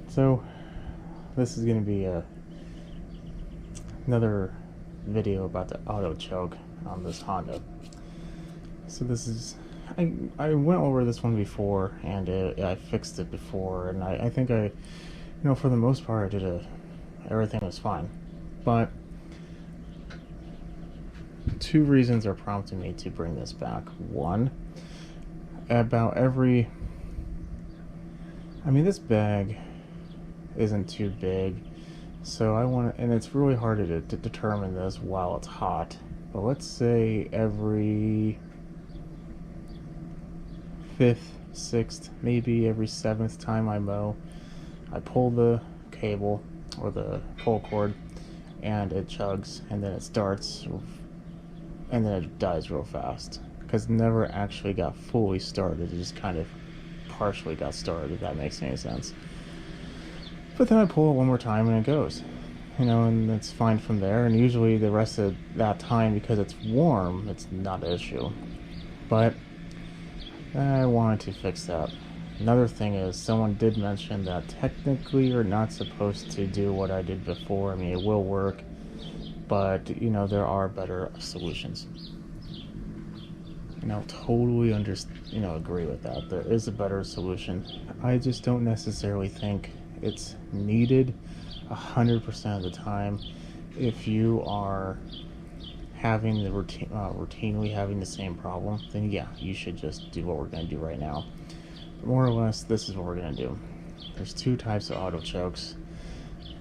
So this is going to be another video about the auto choke on this Honda. So this is, I went over this one before, and I fixed it before, and I think for the most part everything was fine. But two reasons are prompting me to bring this back. One, this bag isn't too big, so and it's really hard to determine this while it's hot, but let's say every fifth, sixth, maybe every seventh time I mow, I pull the cable or the pull cord and it chugs, and then it starts, and then it dies real fast because it never actually got fully started. It just kind of partially got started, if that makes any sense. But then I pull it one more time and it goes, and it's fine from there. And usually the rest of that time, because it's warm, it's not an issue. But I wanted to fix that. Another thing is, someone did mention that technically you're not supposed to do what I did before. It will work, but there are better solutions. Totally agree with that. There is a better solution. I just don't necessarily think it's needed 100% of the time. If you are having the routinely having the same problem, then yeah, you should just do what we're going to do right now. More or less, this is what we're going to do. There's two types of auto chokes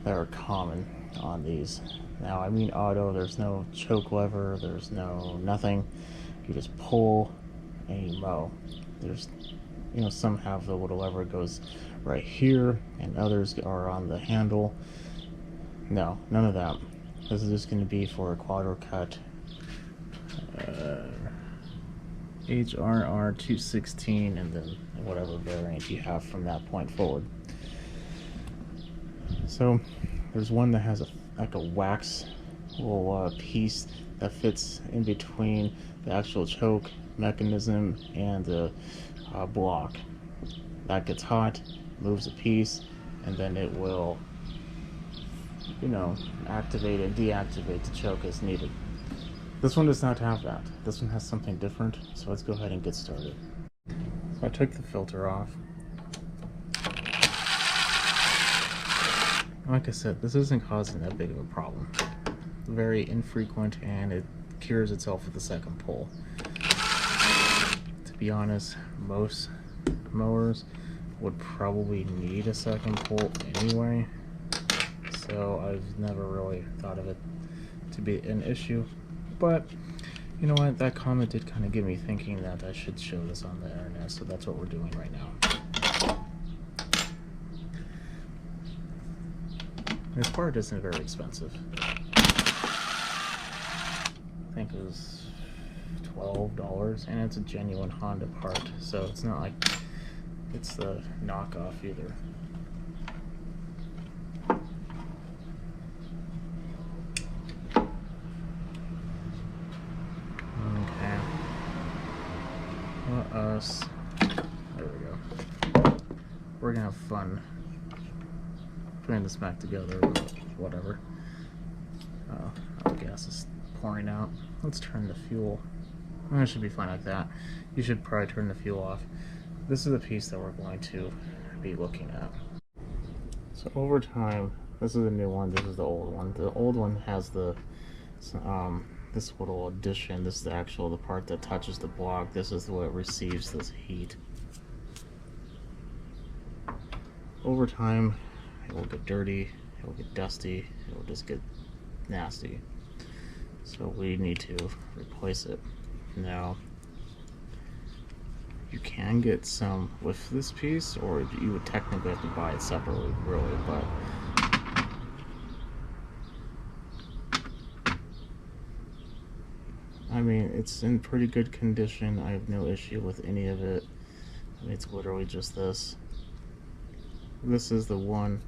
that are common on these. Now, auto, there's no choke lever, there's nothing. You just pull and you mow. There's, some have the little lever goes right here, and others are on the handle. No, none of that. This is just going to be for a Quadro-Cut HRR 216, and then whatever variant you have from that point forward. So there's one that has a wax little piece that fits in between the actual choke mechanism and the block. That gets hot, moves a piece, and then it will activate and deactivate the choke as needed. This one does not have that. This one has something different, so let's go ahead and get started. So I took the filter off. Like I said, this isn't causing that big of a problem. Very infrequent, and it cures itself with the second pull. To be honest, most mowers would probably need a second pull anyway, so I've never really thought of it to be an issue. But you know what, that comment did kind of get me thinking that I should show this on the internet, so that's what we're doing right now. This part isn't very expensive. I think it was $12, and it's a genuine Honda part, so it's not like it's the knockoff either. Okay. Let us. There we go. We're gonna have fun putting this back together, whatever. Oh, gas is pouring out. Let's turn the fuel. It should be fine like that. You should probably turn the fuel off. This is the piece that we're going to be looking at. So over time, this is the new one, this is the old one. The old one has this little addition. This is the part that touches the block. This is what receives this heat. Over time, it will get dirty, it will get dusty, it will just get nasty. So we need to replace it. Now, you can get some with this piece, or you would technically have to buy it separately, really, but it's in pretty good condition. I have no issue with any of it. It's literally just this. This is the one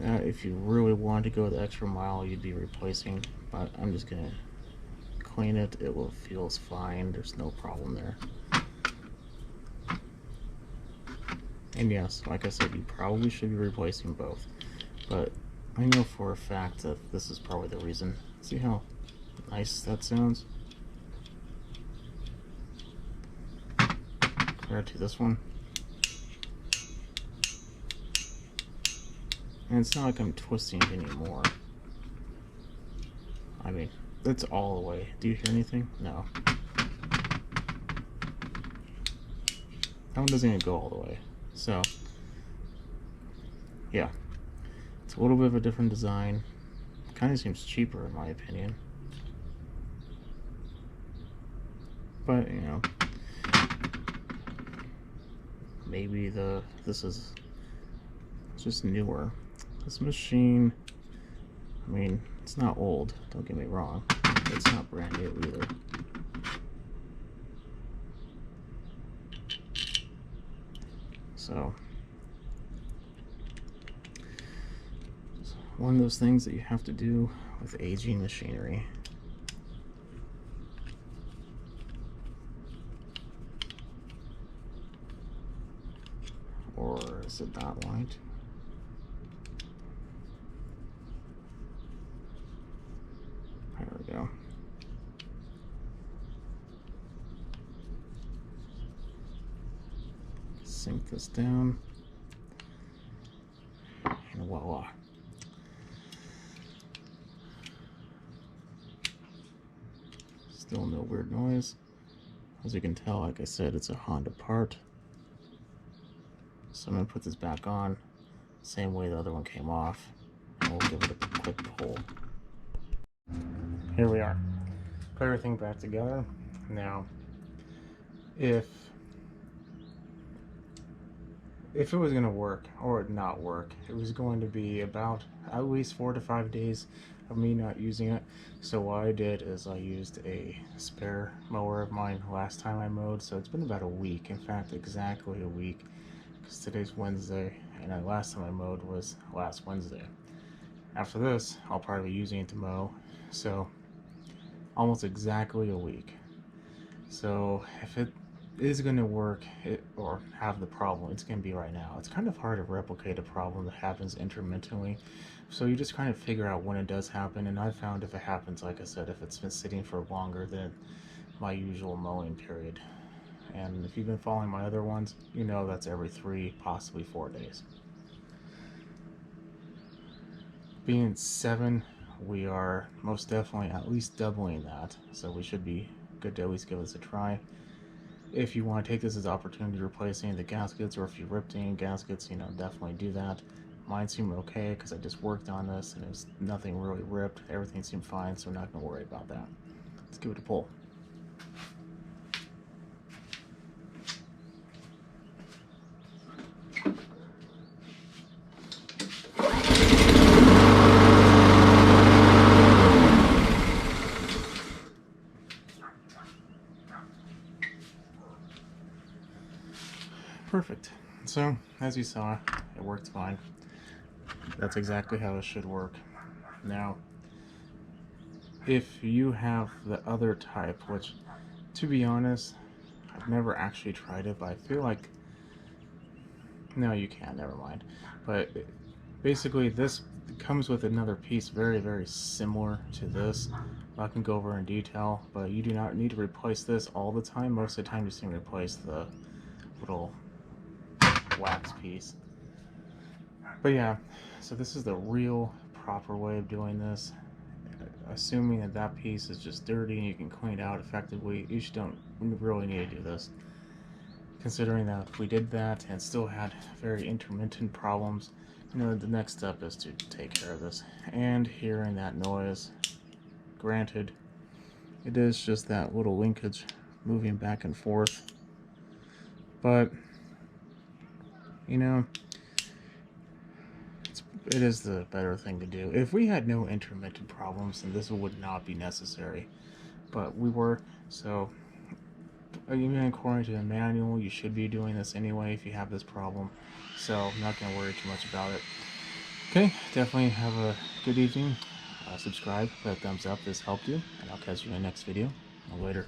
if you really want to go the extra mile, you'd be replacing, but I'm just gonna clean it. It will feels fine. There's no problem there. And yes, like I said, you probably should be replacing both. But I know for a fact that this is probably the reason. See how nice that sounds? Compared to this one. And it's not like I'm twisting it anymore. I mean, that's all the way. Do you hear anything? No. That one doesn't even go all the way. So, yeah. It's a little bit of a different design. Kind of seems cheaper in my opinion. But, you know, maybe this is just newer. This machine, I mean, it's not old, don't get me wrong. It's not brand new either. So, it's one of those things that you have to do with aging machinery. Or is it not light? There we go. Sink this down. And voila. Still no weird noise. As you can tell, like I said, it's a Honda part. So I'm going to put this back on, same way the other one came off, and we'll give it a quick pull. Here we are. Put everything back together. Now, if it was going to work, or not work, it was going to be about at least 4 to 5 days of me not using it. So what I did is I used a spare mower of mine last time I mowed, so it's been about a week. In fact, exactly a week. Because today's Wednesday, and the last time I mowed was last Wednesday. After this, I'll probably be using it to mow, so almost exactly a week. So if it is going to work or have the problem, it's going to be right now. It's kind of hard to replicate a problem that happens intermittently, so you just kind of figure out when it does happen. And I found if it happens, like I said, if it's been sitting for longer than my usual mowing period. And if you've been following my other ones, you know that's every 3, possibly 4 days. Being 7, we are most definitely at least doubling that, so we should be good to at least give this a try. If you want to take this as an opportunity to replace any of the gaskets, or if you ripped any gaskets, you know, definitely do that. Mine seemed okay because I just worked on this and it was nothing really ripped. Everything seemed fine, so we're not going to worry about that. Let's give it a pull. Perfect. So, as you saw, it worked fine. That's exactly how it should work. Now, if you have the other type, which, to be honest, I've never actually tried it, but I feel like... No, you can't, never mind. But basically, this comes with another piece very, very similar to this. I can go over in detail, but you do not need to replace this all the time. Most of the time, you just need to replace the little wax piece. But yeah, so this is the real proper way of doing this. Assuming that that piece is just dirty and you can clean it out effectively, you don't really need to do this. Considering that if we did that and still had very intermittent problems, you know, the next step is to take care of this. And hearing that noise, granted, it is just that little linkage moving back and forth, but you know, it is the better thing to do. If we had no intermittent problems, then this would not be necessary, but we were. So even according to the manual, you should be doing this anyway if you have this problem, so I'm not going to worry too much about it. Okay, definitely have a good evening. Subscribe, hit that thumbs up if this helped you, and I'll catch you in the next video. Later.